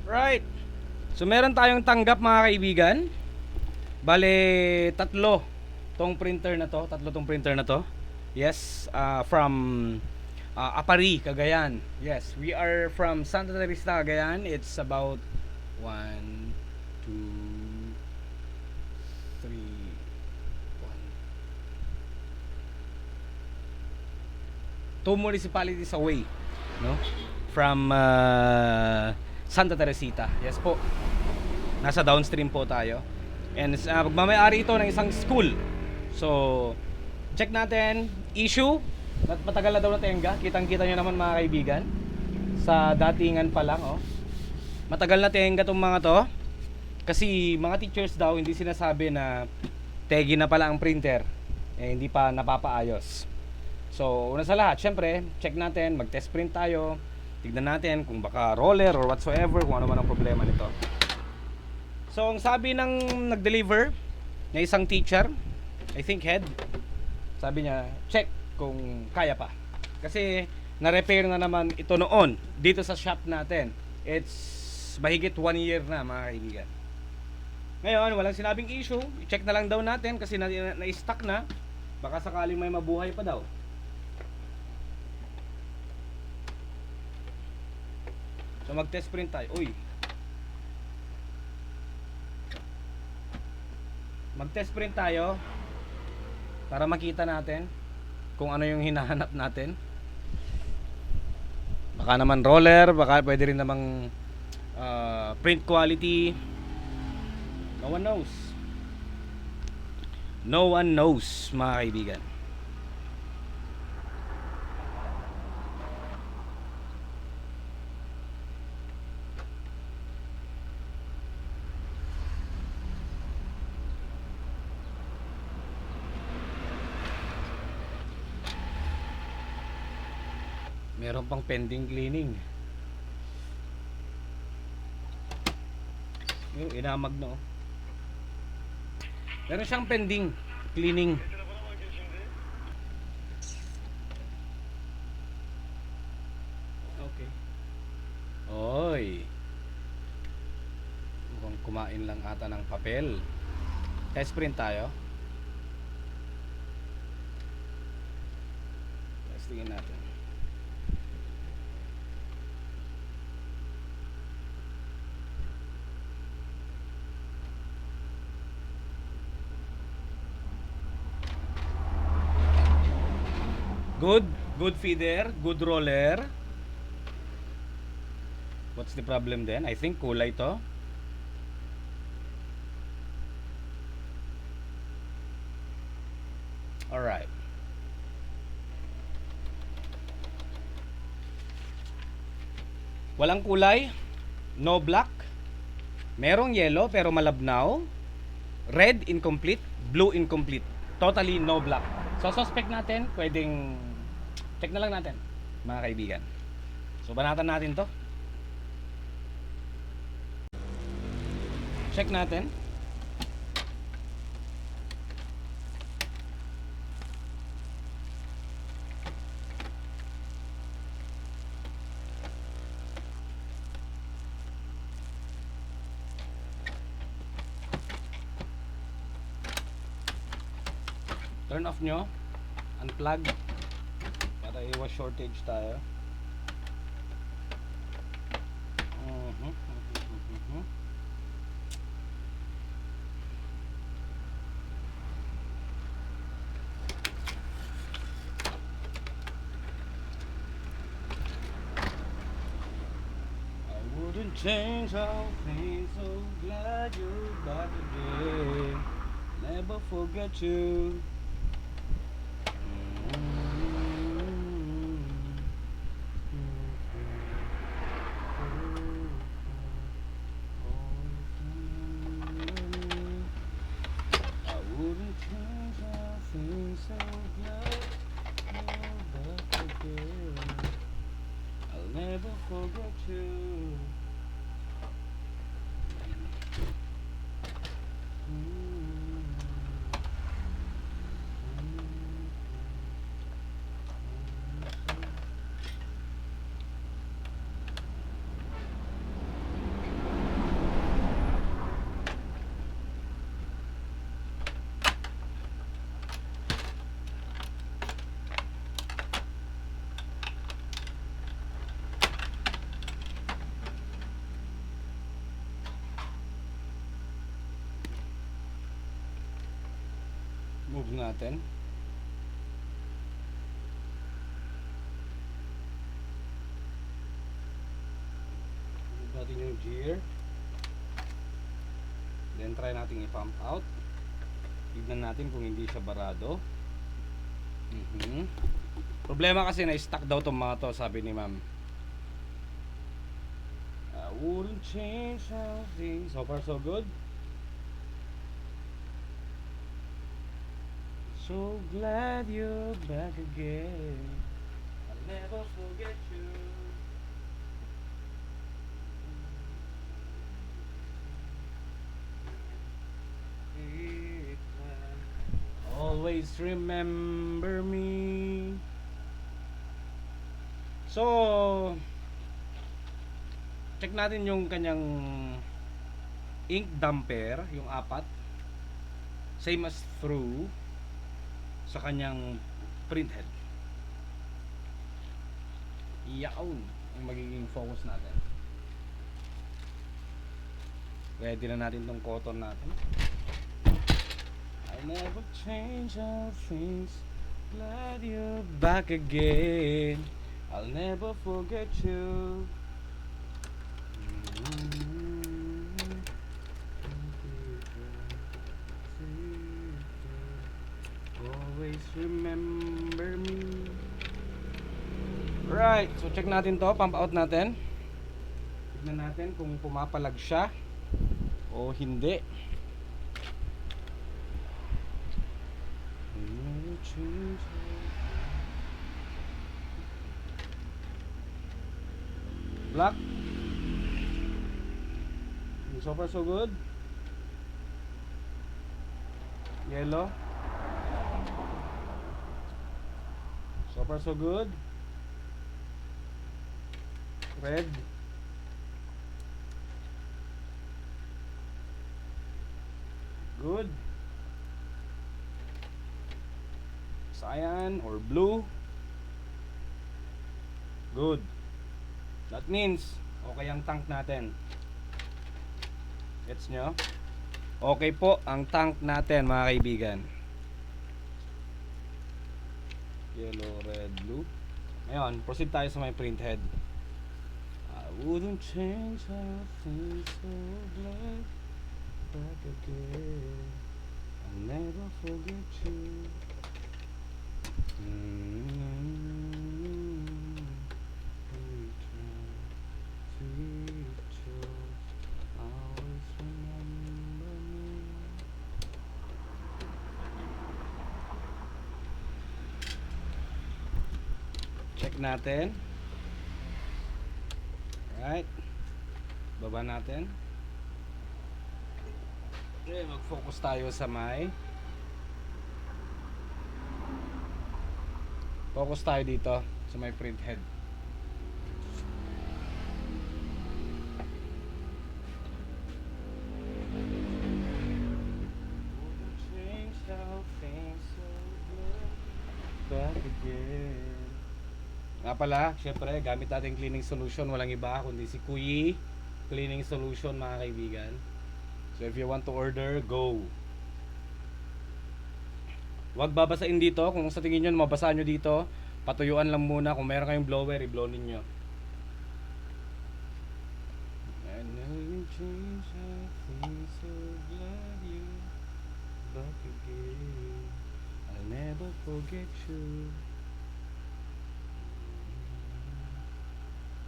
Right. So meron tayong tanggap mga kaibigan. Bale, tatlo tong printer na to. Yes, from Apari, Cagayan. Yes, we are from Santa Teresa, Cagayan. It's about 1, 2, 3, 2 municipalities away, no? From Santa Teresita. Yes po. Nasa downstream po tayo. And magmamayari ito ng isang school. So, check natin. Issue. Matagal na daw na tenga. Kitang-kita nyo naman mga kaibigan. Sa datingan pa lang, oh. Matagal na tenga tong mga to. Kasi mga teachers daw hindi sinasabi na tegi na pala ang printer. Hindi pa napapaayos. So, una sa lahat, syempre, check natin, mag-test print tayo. Tignan natin kung baka roller or whatsoever, kung ano man ang problema nito. So, ang sabi ng nag-deliver na isang teacher, I think head, sabi niya, check kung kaya pa. Kasi, na-repair na naman ito noon dito sa shop natin. It's mahigit 1 year na mga kaibigan. Ngayon, walang sinabing issue. I-check na lang daw natin kasi na-stock na. Baka sakaling may mabuhay pa daw. So mag-test print tayo. Uy. Mag-test print tayo para makita natin kung ano yung hinahanap natin. Baka naman roller, baka pwede rin namang print quality. No one knows. No one knows, mga kaibigan. Meron pang pending cleaning. Yung inamag na, oh. Meron siyang pending cleaning. Okay. Oy. Mukhang kumain lang ata ng papel. Test print tayo. Testingin natin. Good feeder, good roller. What's the problem then? I think kulay to. Alright. Walang kulay. No black. Merong yellow pero malabnaw. Red incomplete. Blue incomplete. Totally no black. So suspect natin, pwedeng check na lang natin, mga kaibigan. So banatan natin to. Check natin. Turn off nyo. Unplug. Para iwas shortage tayo. I wouldn't change how things, so glad you're back again. Never forget you. I'll never forget you. natin. Remove natin yung gear. Then try natin i-pump out. Tignan natin kung hindi siya barado. Problema kasi na-stuck daw itong mga to, sabi ni ma'am. I wouldn't change how things. So far so good. So glad you're back again. I'll never forget you. Always remember me. So, check natin yung kanyang ink damper, yung 4. Same as through sa kanyang printhead. Yaon ang magiging focus natin. Ready na natin tong cotton natin. I never change how things. Glad you're back again. I'll never forget you. Always remember me. Right, so check natin to, pump out natin. Tignan natin kung pumapalag siya o hindi. Black. So far so good. Yellow. So far so good. Red. Good. Cyan or blue. Good. That means okay ang tank natin. Gets nyo? Okay po ang tank natin, mga kaibigan. Yellow, red, blue. Ngayon, proceed tayo sa my printhead. I wouldn't change how things so glad back again. I'll never forget you. Check natin. Right. Baba natin. Okay, mag-focus tayo sa may focus tayo dito sa may printhead. Back again. Nga pala, syempre, gamit natin cleaning solution. Walang iba kundi si Kuyi Cleaning Solution, mga kaibigan. So if you want to order, go. Huwag babasain dito. Kung sa tingin nyo mabasa nyo dito, patuyuan lang muna. Kung meron kayong blower, i-blow ninyo. I know you change, I feel so glad you back again. I'll never forget you.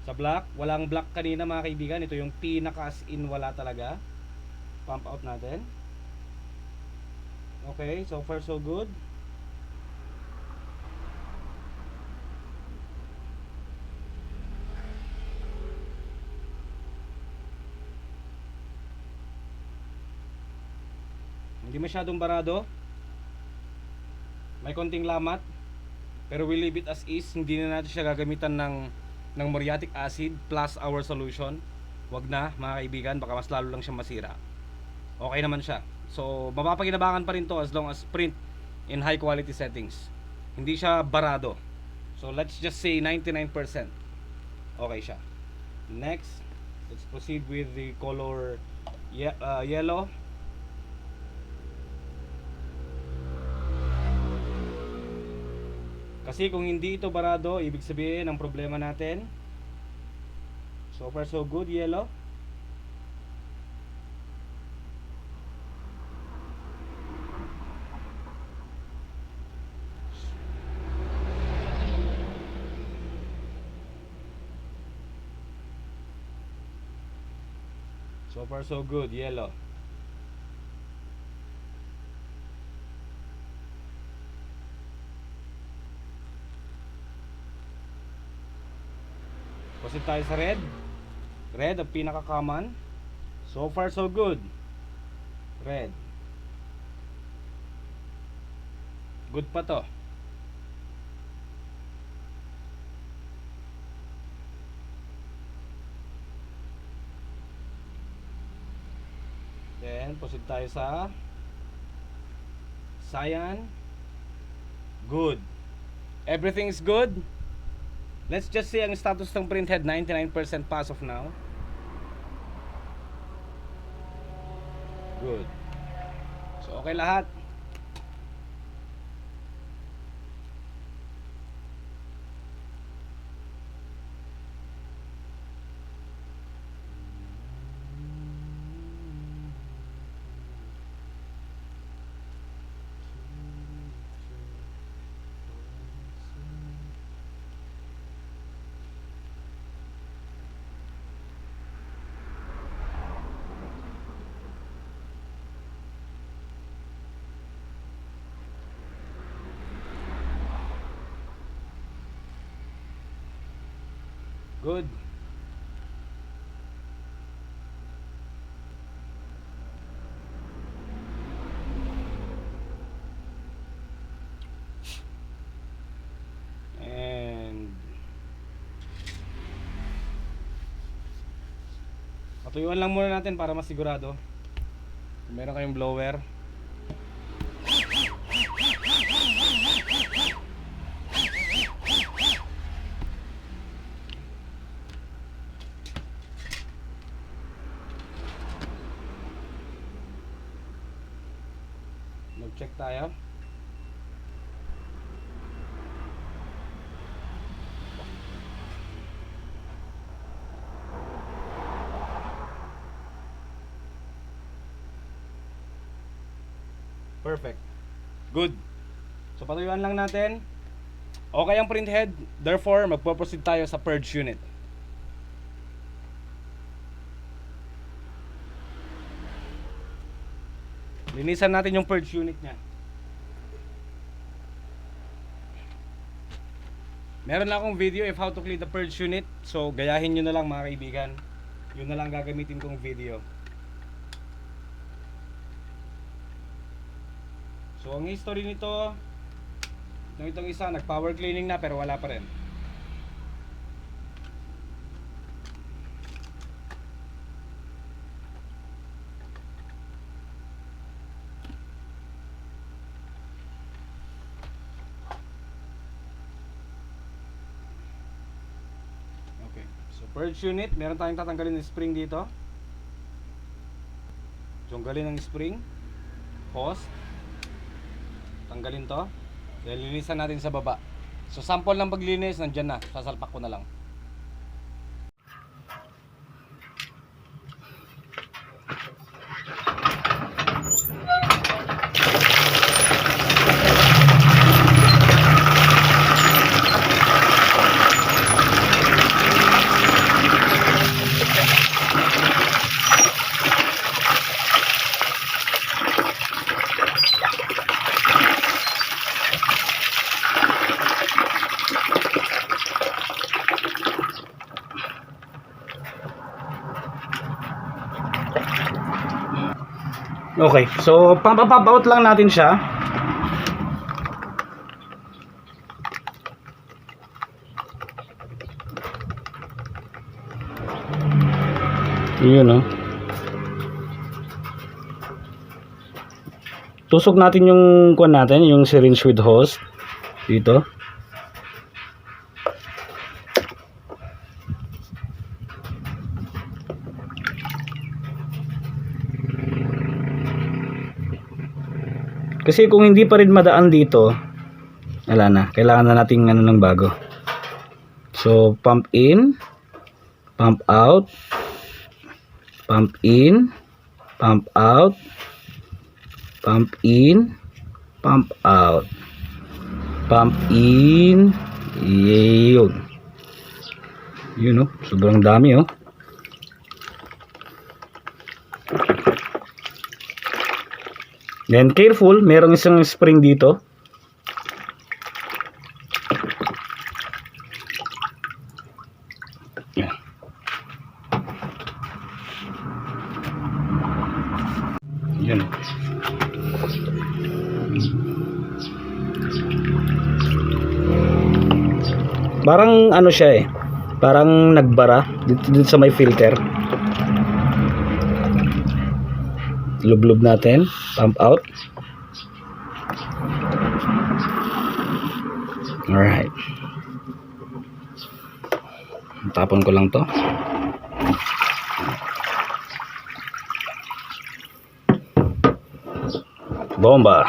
Sa black, walang black kanina, mga kaibigan. Ito yung pinaka as in wala talaga. Pump out natin. Okay, so far so good. Hindi masyadong barado. May konting lamat. Pero we leave it as is. Hindi na natin siya gagamitan ng muriatic acid plus our solution. Wag na, mga kaibigan, baka mas lalo lang siya masira. Okay naman siya. So mapapakinabangan pa rin to as long as print in high quality settings. Hindi siya barado. So let's just say 99% okay siya. Next, let's proceed with the color yellow. Kasi kung hindi ito barado, ibig sabihin ang problema natin. So far so good, yellow. So far so good, yellow. Proceed tayo sa red. Red ang pinaka-common. So far so good. Red. Good pa to. Then proceed tayo sa cyan. Good. Everything is good. Let's just say ang status ng printhead 99% pass of now. Good. So okay lahat. Good. And patuyuan lang muna natin para masigurado. Kung meron kayong blower. Mag-check tayo. Perfect. Good. So patuyuan lang natin. Okay ang printhead. Therefore, magpo-proceed tayo sa purge unit. Linisan natin yung purge unit niya. Meron na akong video if how to clean the purge unit. So gayahin nyo na lang mga kaibigan. Yun na lang gagamitin kong video. So ang history nito, itong isa nag power cleaning na pero wala pa rin. Okay, so purge unit, meron tayong tatanggalin ng spring dito. Tanggalin ng spring, hose, tanggalin to. Then linisan natin sa baba. So sample ng paglinis nandiyan na, sasalpak ko na lang. Okay, so pump out lang natin siya. Yun, oh. Tusok natin yung kuwan natin, yung syringe with hose dito. Kasi kung hindi pa rin madaan dito, wala na. Kailangan na nating ano ng bago. So, pump in, pump out, pump in, pump out, pump in, pump out, pump in. Yun. Yun, oh. Sobrang dami, oh. Then, careful. Merong isang spring dito. Yan. Yan. Parang ano siya eh. Parang nagbara dito sa may filter. Lublob natin, pump out. Alright. Tapon ko lang to. Bomba.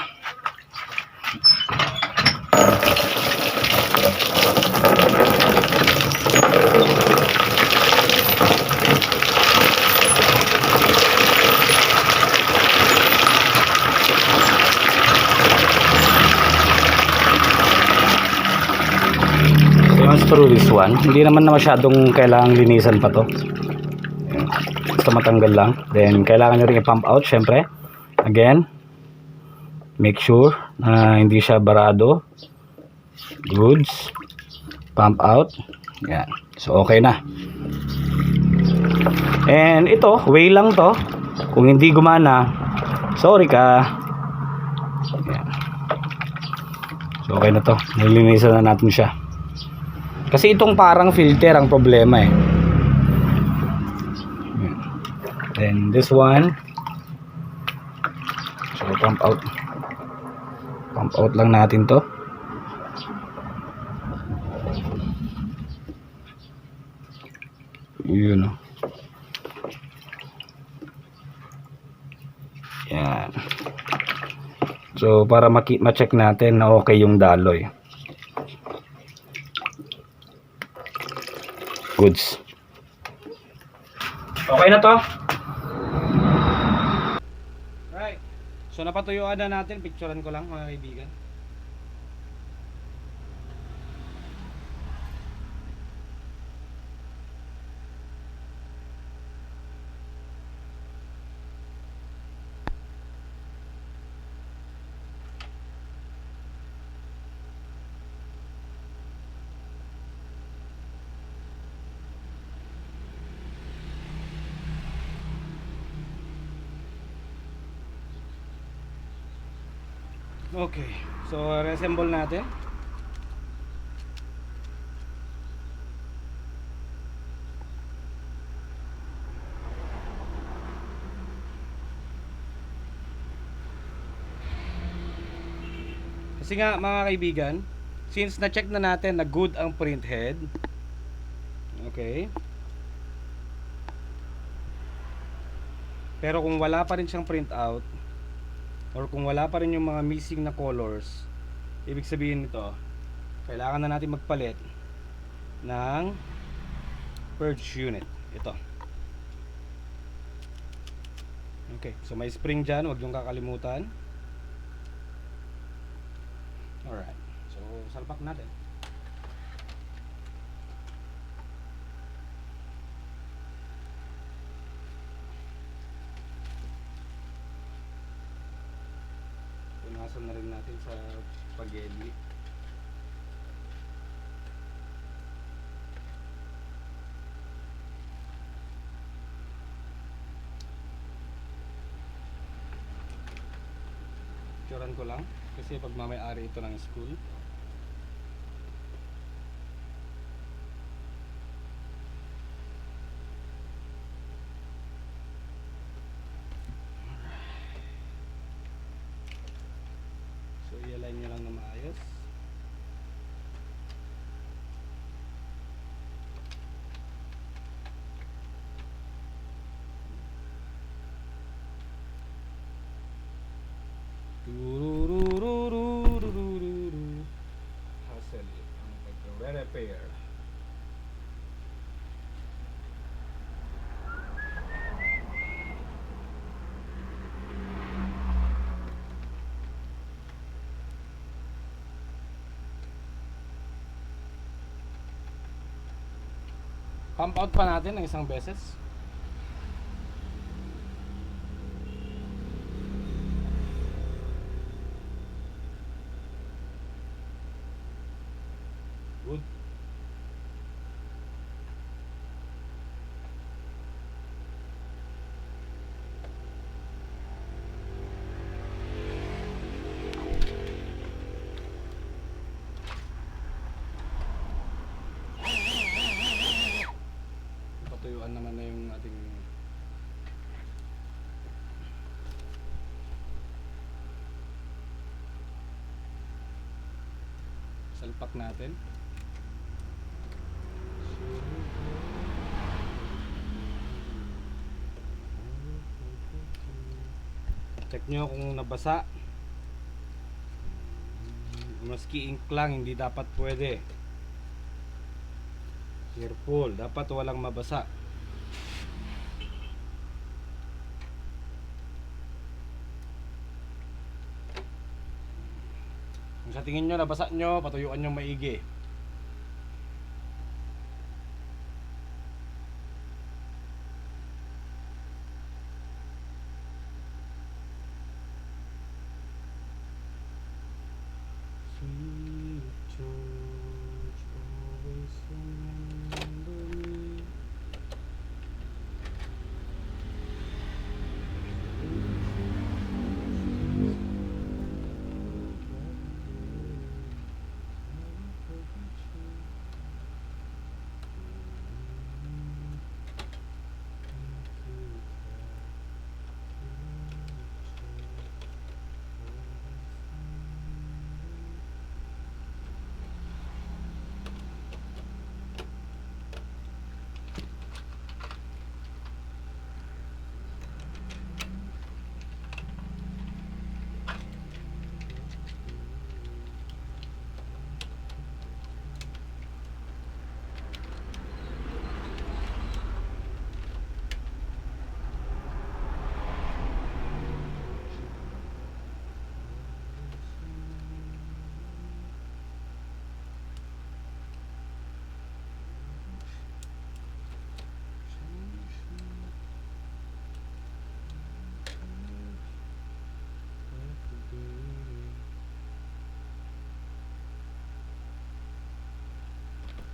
Through this one, hindi naman na masyadong kailangang linisan pa to, basta matanggal lang. Then kailangan nyo rin i-pump out syempre. Again, make sure na hindi siya barado. Goods. Pump out. Yan. So okay na. And ito, way lang to. Kung hindi gumana, sorry ka. Yan. So okay na to, nilinisan na natin siya. Kasi itong parang filter ang problema eh. Then this one. So pump out. Pump out lang natin to. Yun o. Yan. So para ma-check natin na okay yung daloy. Goods. Okay na to. Right. So napatuyuan na natin. Picturean ko lang mga kaibigan. Okay, so reassemble natin. Kasi nga mga kaibigan, since na-check na natin na good ang print head, okay, pero kung wala pa rin siyang print out, or kung wala pa rin yung mga missing na colors, ibig sabihin nito, kailangan na natin magpalit ng purge unit. Ito. Okay, so may spring dyan, huwag yung kakalimutan. Alright, so salpak natin. Punasan na rin natin sa spaghetti. Picturean ko lang kasi pag mamay-ari ito ng school. So i-align nyo lang na maayos. Turururururururu. Pump out pa natin ng isang beses. Good. Patuyuan naman na yung ating salpak natin. Check nyo kung nabasa. Maski ink lang, hindi dapat pwede. Careful, dapat walang mabasa. Kung sa tingin nyo nabasa nyo, patuyuan nyo maigi. Sweet George, always remember me.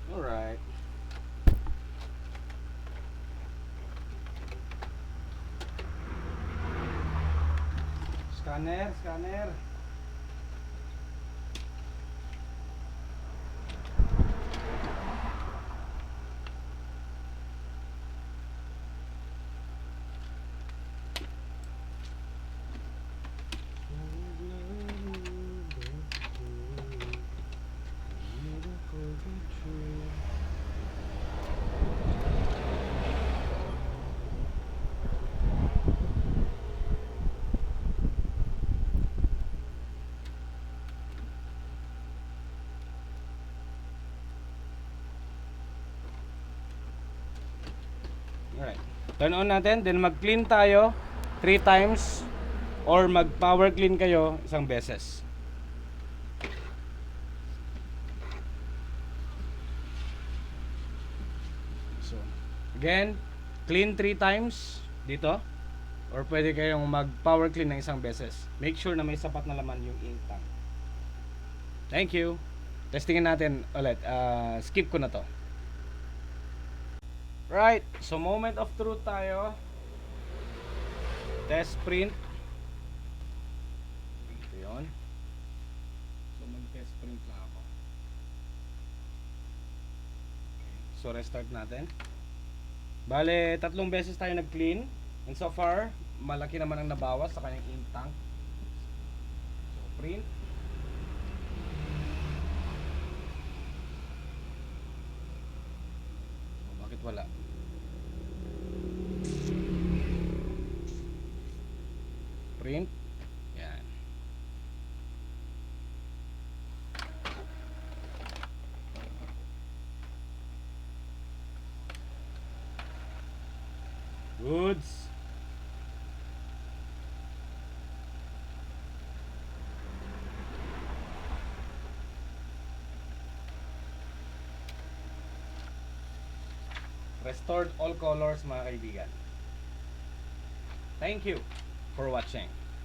Alright. Scanner, scanner. Alright. Turn on natin, then mag-clean tayo 3 times or mag-power clean kayo isang beses. So, again, clean 3 times dito or pwede kayong mag-power clean ng isang beses. Make sure na may sapat na laman yung ink tank. Thank you. Testingin natin ulit. Skip ko na to. Right, so moment of truth tayo. Test print. Ito yun. So mag-test print lang ako. Okay. So restart natin. Bale, 3 beses tayo nag-clean. And so far, malaki naman ang nabawas sa kanyang ink tank. So print. So, bakit wala? Print. Yan. Goods. Restored all colors mga kaibigan. Thank you for watching.